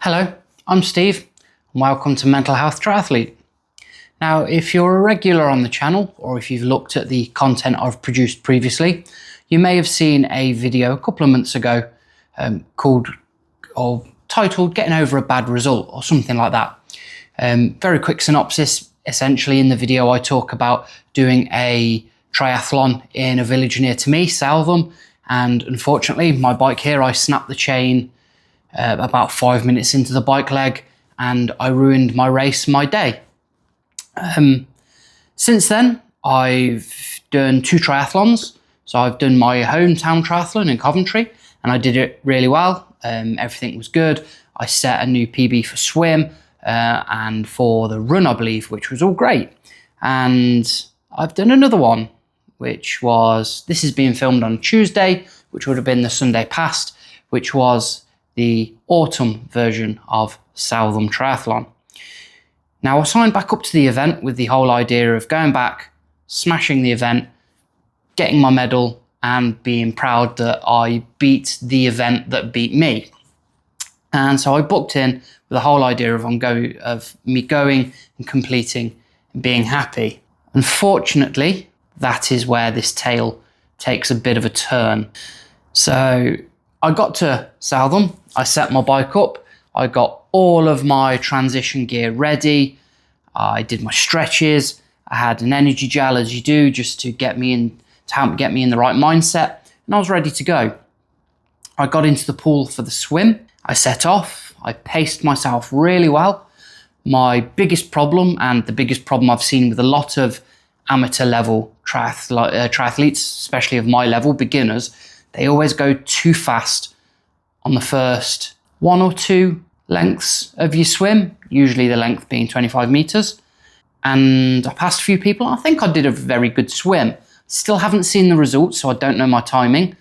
Hello, I'm Steve and welcome to Mental.Health.Triathlete. Now, if you're a regular on the channel or if you've looked at the content I've produced previously, you may have seen a video a couple of months ago titled Getting Over a Bad Result or something like that. Very quick synopsis. Essentially in the video I talk about doing a triathlon in a village near to me, Southam, and unfortunately my bike here, I snapped the chain about 5 minutes into the bike leg and I ruined my race, my day. Since then, I've done 2 triathlons. So I've done my hometown triathlon in Coventry and I did it really well. Everything was good. I set a new PB for swim and for the run, I believe, which was all great. And I've done another one, which was, this is being filmed on Tuesday, which would have been the Sunday past, which was the autumn version of Southam Triathlon. Now I signed back up to the event with the whole idea of going back, smashing the event, getting my medal and being proud that I beat the event that beat me. And so I booked in with the whole idea of me going and completing and being happy. Unfortunately, that is where this tale takes a bit of a turn. So I got to Southam, I set my bike up, I got all of my transition gear ready, I did my stretches, I had an energy gel as you do just to help get me in the right mindset, and I was ready to go. I got into the pool for the swim, I set off, I paced myself really well. My biggest problem, and the biggest problem I've seen with a lot of amateur level triathletes, especially of my level, beginners, they always go too fast on the first 1 or 2 lengths of your swim, usually the length being 25 meters. And I passed a few people. I think I did a very good swim. Still haven't seen the results, so I don't know my timing,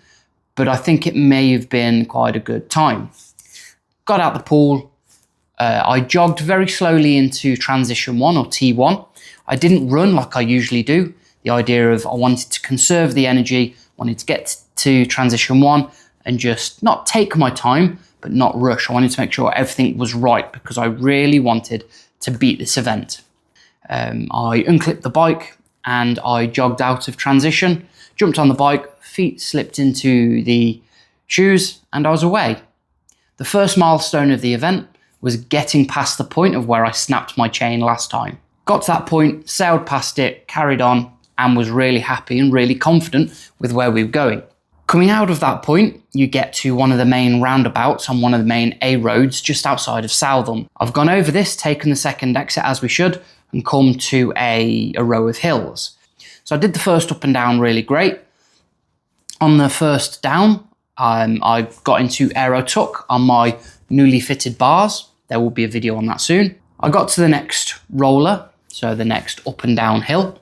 but I think it may have been quite a good time. Got out the pool. I jogged very slowly into transition 1 or T1. I didn't run like I usually do. The idea of I wanted to conserve the energy, wanted to get to transition 1 and just not take my time, but not rush. I wanted to make sure everything was right because I really wanted to beat this event. I unclipped the bike and I jogged out of transition, jumped on the bike, feet slipped into the shoes, and I was away. The first milestone of the event was getting past the point of where I snapped my chain last time. Got to that point, sailed past it, carried on, and was really happy and really confident with where we were going. Coming out of that point, you get to one of the main roundabouts on one of the main A roads just outside of Southam. I've gone over this, taken the second exit as we should, and come to a row of hills. So I did the first up and down really great. On the first down, I got into aero tuck on my newly fitted bars. There will be a video on that soon. I got to the next roller, so the next up and down hill.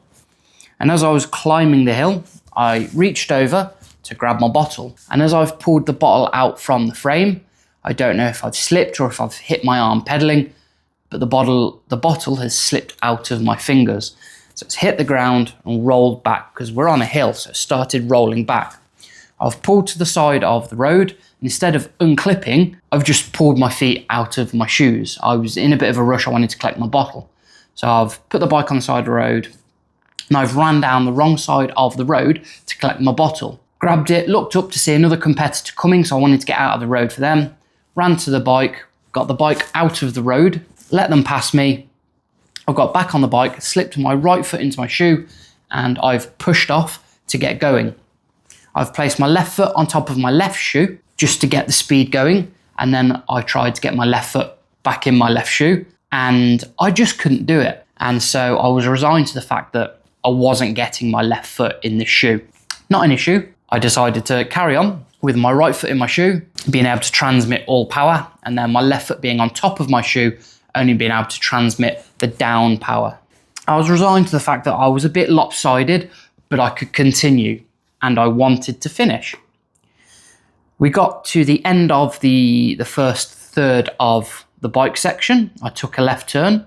And as I was climbing the hill, I reached over to grab my bottle. And as I've pulled the bottle out from the frame, I don't know if I've slipped or if I've hit my arm pedaling, but the bottle has slipped out of my fingers. So it's hit the ground and rolled back because we're on a hill, so it started rolling back. I've pulled to the side of the road. Instead of unclipping, I've just pulled my feet out of my shoes. I was in a bit of a rush. I wanted to collect my bottle. So I've put the bike on the side of the road and I've ran down the wrong side of the road to collect my bottle. Grabbed it, looked up to see another competitor coming, so I wanted to get out of the road for them. Ran to the bike, got the bike out of the road, let them pass me. I got back on the bike, slipped my right foot into my shoe, and I've pushed off to get going. I've placed my left foot on top of my left shoe just to get the speed going, and then I tried to get my left foot back in my left shoe, and I just couldn't do it. And so I was resigned to the fact that I wasn't getting my left foot in this shoe. Not an issue. I decided to carry on with my right foot in my shoe, being able to transmit all power, and then my left foot being on top of my shoe, only being able to transmit the down power. I was resigned to the fact that I was a bit lopsided, but I could continue, and I wanted to finish. We got to the end of the first third of the bike section. I took a left turn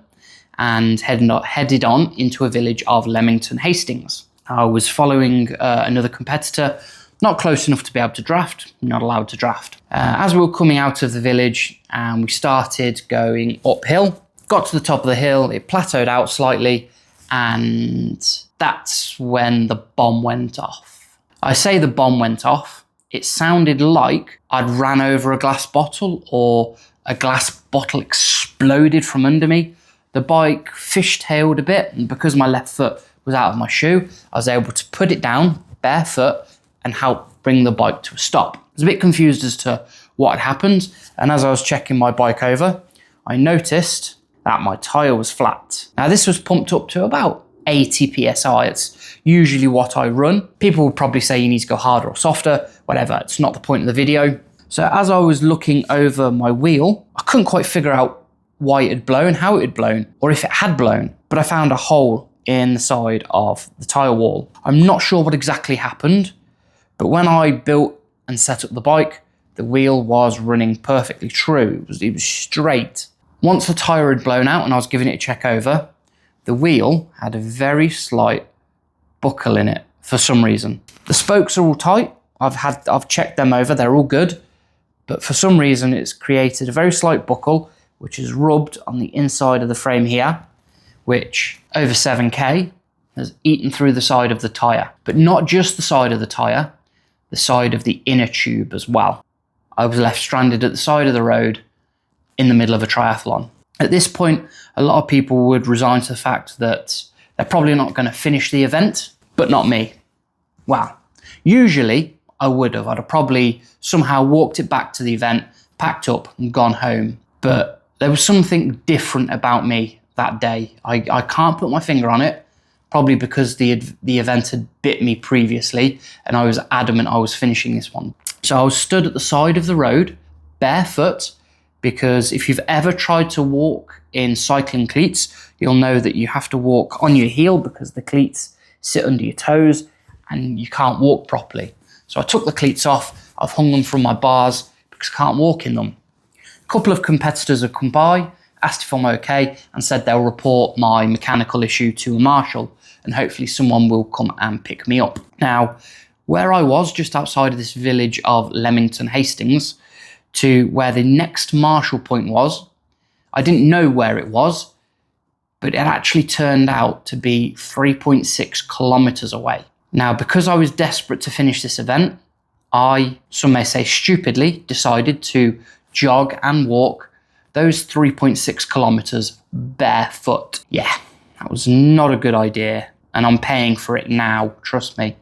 and headed on into a village of Leamington Hastings. I was following another competitor Not close enough to be able to draft, not allowed to draft. As we were coming out of the village and we started going uphill, got to the top of the hill, it plateaued out slightly, and that's when the bomb went off. I say the bomb went off, it sounded like I'd ran over a glass bottle or a glass bottle exploded from under me. The bike fishtailed a bit, and because my left foot was out of my shoe, I was able to put it down barefoot and help bring the bike to a stop. I was a bit confused as to what had happened, and as I was checking my bike over, I noticed that my tyre was flat. Now this was pumped up to about 80 psi. It's usually what I run. People would probably say you need to go harder or softer, whatever. It's not the point of the video. So as I was looking over my wheel, I couldn't quite figure out why it had blown, how it had blown, or if it had blown, but I found a hole in the side of the tyre wall. I'm not sure what exactly happened, but when I built and set up the bike, the wheel was running perfectly true. It was straight. Once the tyre had blown out and I was giving it a check over, the wheel had a very slight buckle in it for some reason. The spokes are all tight. I've checked them over, they're all good, but for some reason it's created a very slight buckle which is rubbed on the inside of the frame here, which over 7k has eaten through the side of the tyre. But not just the side of the tyre, the side of the inner tube as well. I was left stranded at the side of the road in the middle of a triathlon. At this point, a lot of people would resign to the fact that they're probably not going to finish the event, but not me. Well, usually I would have. I'd have probably somehow walked it back to the event, packed up and gone home. But there was something different about me that day. I can't put my finger on it, probably because the event had bit me previously and I was adamant I was finishing this one. So I was stood at the side of the road, barefoot, because if you've ever tried to walk in cycling cleats, you'll know that you have to walk on your heel because the cleats sit under your toes and you can't walk properly. So I took the cleats off, I've hung them from my bars because I can't walk in them. A couple of competitors have come by, asked if I'm okay, and said they'll report my mechanical issue to a marshal and hopefully someone will come and pick me up. Now, where I was, just outside of this village of Leamington Hastings, to where the next marshal point was, I didn't know where it was, but it actually turned out to be 3.6 kilometers away. Now, because I was desperate to finish this event, I, some may say stupidly, decided to jog and walk those 3.6 kilometers barefoot. Yeah, that was not a good idea, and I'm paying for it now, trust me.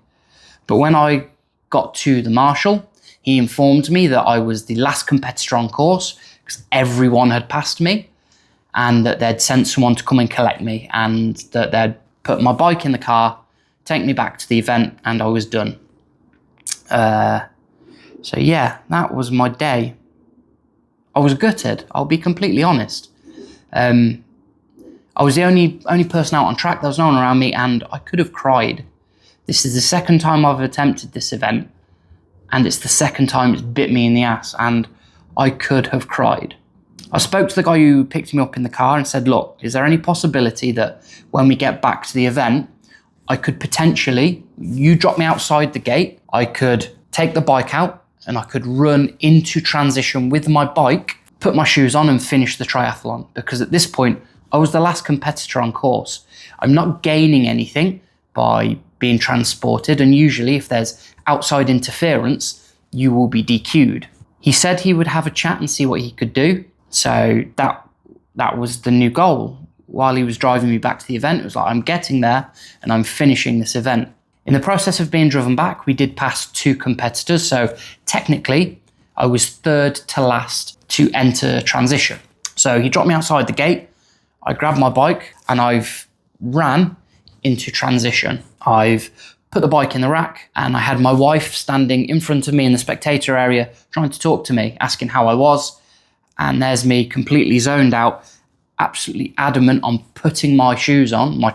But when I got to the marshal, he informed me that I was the last competitor on course because everyone had passed me, and that they'd sent someone to come and collect me, and that they'd put my bike in the car, take me back to the event, and I was done. So yeah, that was my day. I was gutted, I'll be completely honest. I was the only person out on track, there was no one around me, and I could have cried. This is the second time I've attempted this event, and it's the second time it's bit me in the ass, and I could have cried. I spoke to the guy who picked me up in the car and said, look, is there any possibility that when we get back to the event, I could potentially, you drop me outside the gate, I could take the bike out and I could run into transition with my bike, put my shoes on and finish the triathlon. Because at this point, I was the last competitor on course. I'm not gaining anything by being transported, and usually if there's outside interference, you will be DQ'd. He said he would have a chat and see what he could do. So that was the new goal. While he was driving me back to the event, it was like, I'm getting there and I'm finishing this event. In the process of being driven back, we did pass 2 competitors. So technically, I was third to last to enter transition. So he dropped me outside the gate. I grabbed my bike and I've ran into transition. I've put the bike in the rack and I had my wife standing in front of me in the spectator area trying to talk to me, asking how I was. And there's me completely zoned out, absolutely adamant on putting my shoes on, my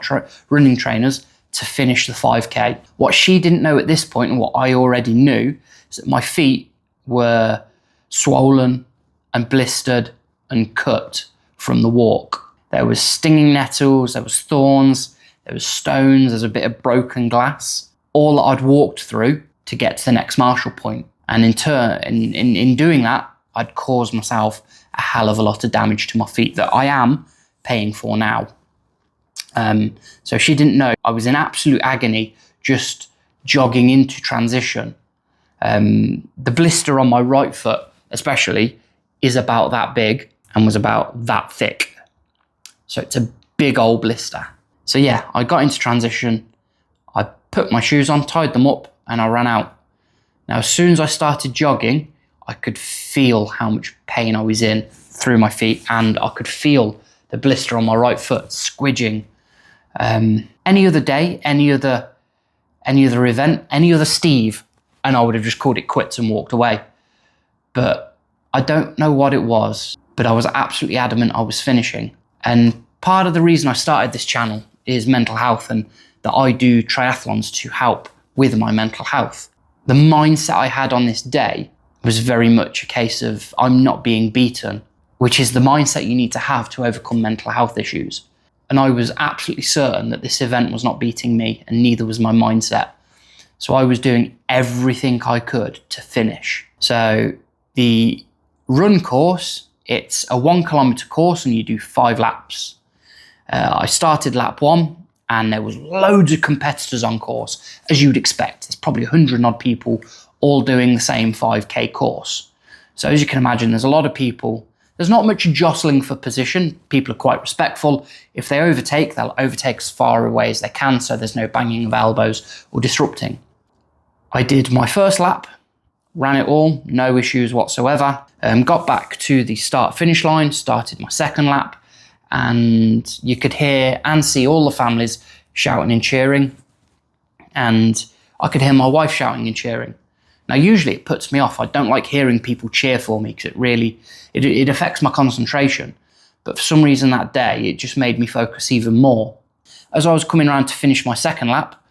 running trainers, to finish the 5K. What she didn't know at this point, and what I already knew, is that my feet were swollen and blistered and cut from the walk. There was stinging nettles, there was thorns, there was stones, there's a bit of broken glass. All that I'd walked through to get to the next marshal point. And in doing that, I'd caused myself a hell of a lot of damage to my feet that I am paying for now. So she didn't know I was in absolute agony just jogging into transition. The blister on my right foot especially is about that big and was about that thick. So it's a big old blister. So yeah, I got into transition, I put my shoes on, tied them up, and I ran out. Now, as soon as I started jogging, I could feel how much pain I was in through my feet, and I could feel the blister on my right foot squidging. Any other day, any other event, any other Steve, and I would have just called it quits and walked away. But I don't know what it was, but I was absolutely adamant I was finishing. And part of the reason I started this channel is mental health, and that I do triathlons to help with my mental health. The mindset I had on this day was very much a case of I'm not being beaten, which is the mindset you need to have to overcome mental health issues. And I was absolutely certain that this event was not beating me, and neither was my mindset. So I was doing everything I could to finish. So the run course, it's a 1 kilometer course and you do 5 laps. I started lap 1 and there was loads of competitors on course, as you'd expect. There's probably 100 odd people all doing the same 5K course. So as you can imagine, there's a lot of people. There's not much jostling for position. People are quite respectful. If they overtake, they'll overtake as far away as they can, so there's no banging of elbows or disrupting. I did my first lap, ran it all, no issues whatsoever. Got back to the start-finish line, started my second lap, and you could hear and see all the families shouting and cheering. And I could hear my wife shouting and cheering. Now, usually it puts me off. I don't like hearing people cheer for me because it affects my concentration. But for some reason that day, it just made me focus even more. As I was coming around to finish my second lap,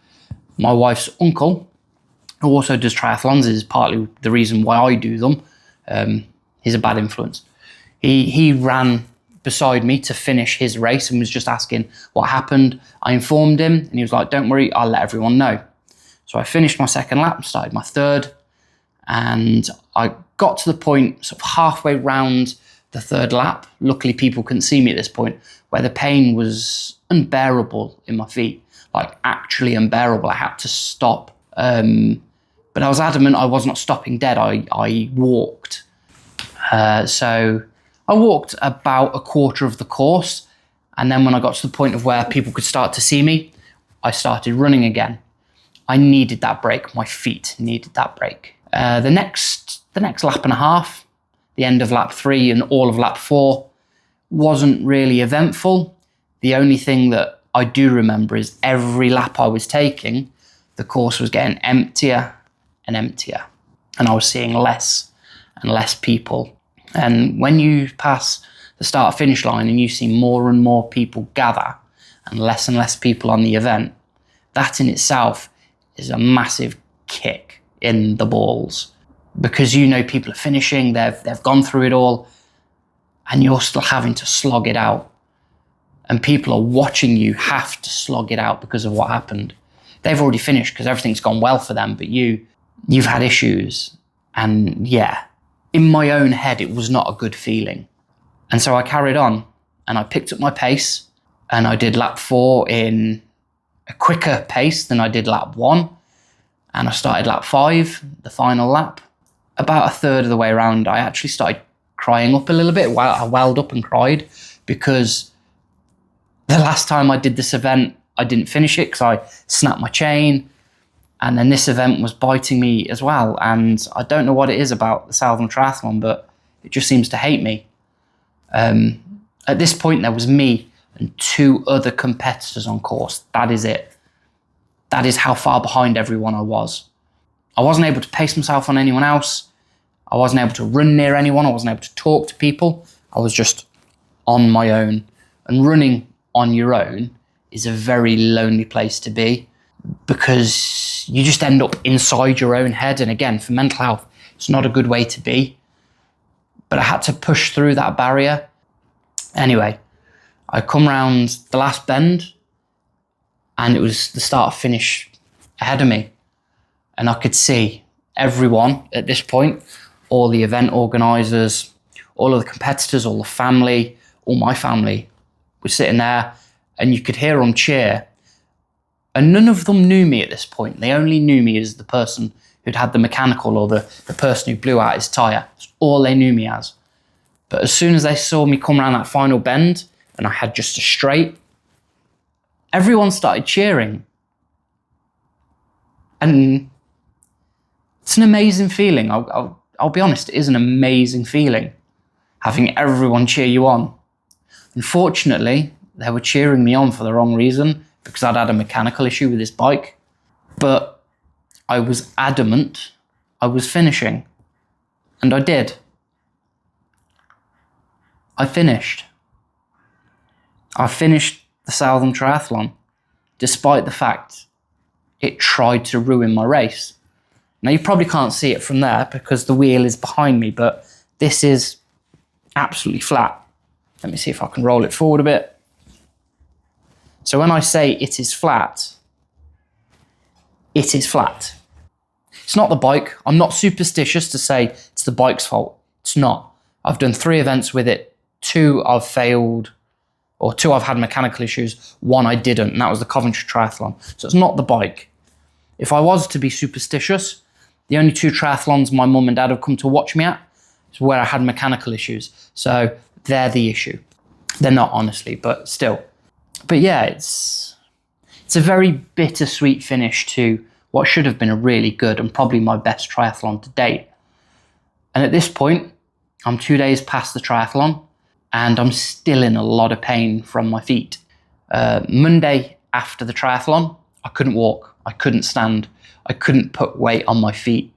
my wife's uncle, who also does triathlons, is partly the reason why I do them. He's a bad influence. He ran beside me to finish his race and was just asking what happened. I informed him and he was like, "Don't worry, I'll let everyone know." So I finished my second lap, started my third, and I got to the point sort of halfway round the third lap. Luckily, people couldn't see me at this point, where the pain was unbearable in my feet, like actually unbearable. I had to stop. But I was adamant I was not stopping dead. I walked. So I walked about a quarter of the course. And then when I got to the point of where people could start to see me, I started running again. I needed that break. My feet needed that break. The next lap and a half, the end of lap 3 and all of lap 4, wasn't really eventful. The only thing that I do remember is every lap I was taking, the course was getting emptier and emptier, and I was seeing less and less people. And when you pass the start-finish line and you see more and more people gather and less people on the event, that in itself is a massive kick in the balls, because you know people are finishing, they've gone through it all, and you're still having to slog it out. And people are watching you have to slog it out because of what happened. They've already finished because everything's gone well for them, but you've had issues. And yeah, in my own head, it was not a good feeling. And so I carried on and I picked up my pace and I did lap 4 in a quicker pace than I did lap 1. And I started lap 5, the final lap. About a third of the way around, I actually started crying up a little bit. I welled up and cried because the last time I did this event, I didn't finish it because I snapped my chain. And then this event was biting me as well. And I don't know what it is about the Southam Triathlon, but it just seems to hate me. At this point, there was me and 2 other competitors on course. That is it. That is how far behind everyone I was. I wasn't able to pace myself on anyone else. I wasn't able to run near anyone. I wasn't able to talk to people. I was just on my own. And running on your own is a very lonely place to be, because you just end up inside your own head. And again, for mental health, it's not a good way to be. But I had to push through that barrier. Anyway, I come round the last bend and it was the start finish ahead of me. And I could see everyone at this point, all the event organisers, all of the competitors, all the family, all my family was sitting there, and you could hear them cheer. And none of them knew me at this point. They only knew me as the person who'd had the mechanical, or the person who blew out his tyre. That's all they knew me as. But as soon as they saw me come around that final bend and I had just a straight, everyone started cheering. And it's an amazing feeling. I'll be honest, it is an amazing feeling having everyone cheer you on. Unfortunately, they were cheering me on for the wrong reason, because I'd had a mechanical issue with this bike. But I was adamant I was finishing, and I did. I finished. I finished the Southam Triathlon, despite the fact it tried to ruin my race. Now, you probably can't see it from there because the wheel is behind me, but this is absolutely flat. Let me see if I can roll it forward a bit. So when I say it is flat, it is flat. It's not the bike. I'm not superstitious to say it's the bike's fault. It's not. I've done 3 events with it. 2 I've failed, or 2 I've had mechanical issues. 1 I didn't, and that was the Coventry Triathlon. So it's not the bike. If I was to be superstitious, the only 2 triathlons my mum and dad have come to watch me at is where I had mechanical issues. So they're the issue. They're not, honestly, but still. But yeah, it's a very bittersweet finish to what should have been a really good and probably my best triathlon to date. And at this point, I'm 2 days past the triathlon and I'm still in a lot of pain from my feet. Monday after the triathlon, I couldn't walk, I couldn't stand, I couldn't put weight on my feet.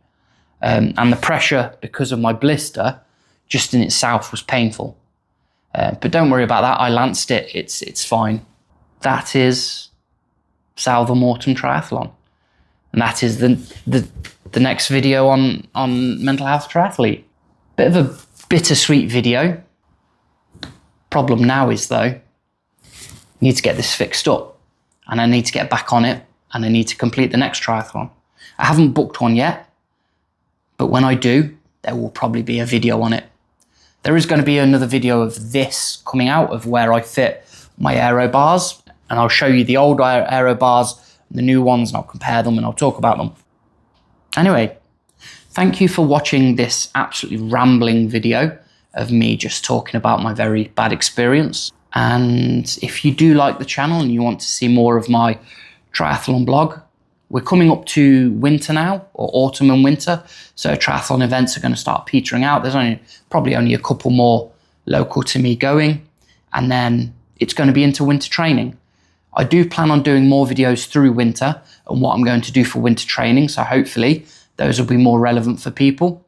And the pressure, because of my blister, just in itself was painful. But don't worry about that, I lanced it, it's fine. That is Southam Autumn Triathlon. And that is the next video on Mental.Health.Triathlete. Bit of a bittersweet video. Problem now is, though, I need to get this fixed up and I need to get back on it and I need to complete the next triathlon. I haven't booked one yet, but when I do, there will probably be a video on it. There is going to be another video of this coming out of where I fit my aero bars, and I'll show you the old aero bars and the new ones, and I'll compare them and I'll talk about them. Anyway, thank you for watching this absolutely rambling video of me just talking about my very bad experience. And if you do like the channel and you want to see more of my triathlon blog, we're coming up to winter now, or autumn and winter, so triathlon events are going to start petering out. There's probably only a couple more local to me going, and then it's going to be into winter training. I do plan on doing more videos through winter and what I'm going to do for winter training, so hopefully those will be more relevant for people.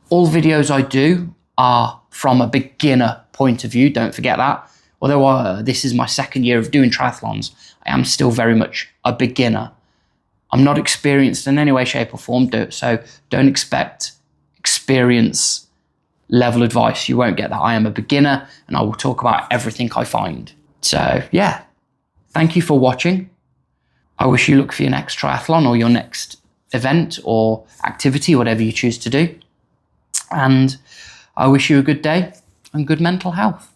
All videos I do are from a beginner point of view, don't forget that. Although this is my 2nd year of doing triathlons, I am still very much a beginner. I'm not experienced in any way, shape or form, so don't expect experience level advice. You won't get that. I am a beginner and I will talk about everything I find. So yeah, thank you for watching. I wish you luck for your next triathlon or your next event or activity, whatever you choose to do. And I wish you a good day and good mental health.